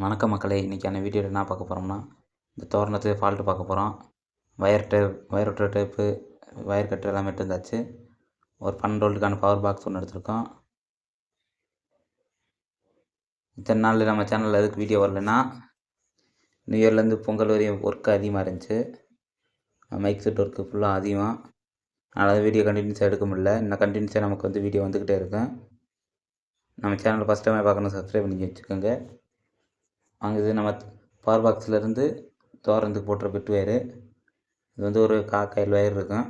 வணக்கம் மக்களே, இன்றைக்கான வீடியோவில் என்ன பார்க்க போகிறோம்னா, இந்த தோரணத்துக்கு ஃபால்ட்டு பார்க்க போகிறோம். வயர் ஒட்டுற டேப்பு, வயர் கட்டு எல்லாமே எடுத்தாச்சு. ஒரு 12 வோல்ட்டுக்கான பவர் பாக்ஸ் ஒன்று எடுத்திருக்கோம். இத்தனை நாள் நம்ம சேனலில் எதுக்கு வீடியோ வரலைன்னா, நியூ இயர்லேருந்து பொங்கல் வரையும் ஒர்க்கு அதிகமாக இருந்துச்சு. மைக் செட் ஒர்க்கு ஃபுல்லாக அதிகம். அதனால் வீடியோ கண்டினியூஸாக எடுக்க முடியல. இன்னும் கண்டினியூஸாக நமக்கு வீடியோ வந்துக்கிட்டே இருக்கும். நம்ம சேனலில் ஃபஸ்ட் டைமே பார்க்கணும், சப்ஸ்கிரைப் பண்ணி வச்சுக்கோங்க. வாங்குது நம்ம பவர் பாக்ஸ்லேருந்து தோரணத்துக்கு போட்டுற பிட் வயரு. இது ஒரு காக்காயில் வயர் இருக்கும்,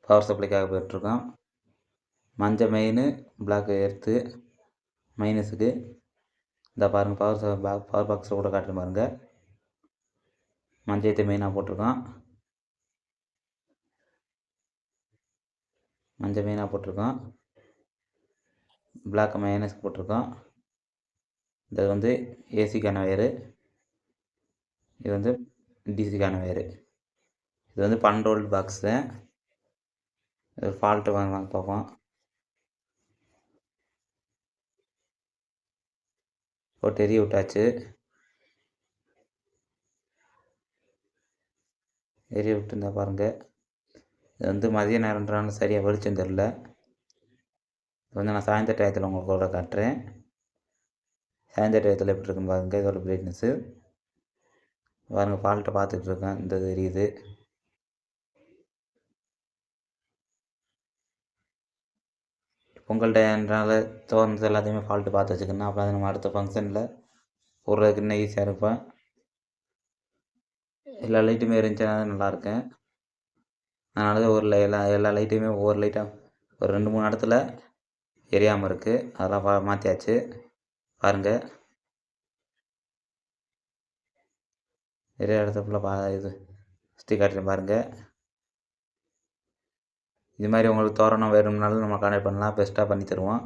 பவர் சப்ளைக்காக போயிட்டுருக்கோம். மஞ்சள் மெயின், பிளாக் எர்த்து மைனஸுக்கு. இந்த பாருங்கள், பவர் பாக்ஸில் கூட காட்டுற பாருங்கள். மஞ்சத்தை மெயினாக போட்டிருக்கோம். பிளாக் மைனஸ்க்கு போட்டிருக்கோம். இது ஏசிக்கான வயரு. இது டிசிக்கான வயரு. இது 12 வோல்ட் பாக்ஸு. இது ஃபால்ட்டு வாங்க பார்ப்போம். போட்டு எரிய விட்டாச்சு. எரிய விட்டுருந்தா பாருங்கள். இது மதிய நேரம்ன்றாலும் சரியாக வெளிச்சம் தெரில. நான் சாயந்தர டயத்தில் உங்களுக்கு கூட காட்டுறேன். சாயந்தர டயத்தில் எப்படி இருக்குன்னு பாருங்கள். இதோட பிரைட்னஸ்ஸு பாருங்கள். ஃபால்ட்டை பார்த்துட்ருக்கேன். இந்த தெரியுது. பொங்கல் டயம்னால தோரணத்து எல்லாத்தையுமே ஃபால்ட்டு பார்த்து வச்சுக்கணும். அப்புறம் நம்ம அடுத்த ஃபங்க்ஷனில் போடுறதுக்கு இன்னும் ஈஸியாக இருப்பேன். எல்லா லைட்டுமே இருந்துச்சுன்னா நல்லாயிருக்கும். அதனால தான் எல்லா லைட்டையுமே ஒவ்வொரு லைட்டாக ஒரு 2-3 இடத்துல எரியாமல் இருக்குது. அதெல்லாம் மாற்றியாச்சு. பாருங்கள், நிறைய இடத்துல ஃபுல்லாக இது சுற்றி காட்டுறேன் பாருங்கள். இது மாதிரி உங்களுக்கு தோரணம் வேணும்னாலும் நம்ம கான்டெக்ட் பண்ணலாம். பெஸ்ட்டாக பண்ணி தருவோம்.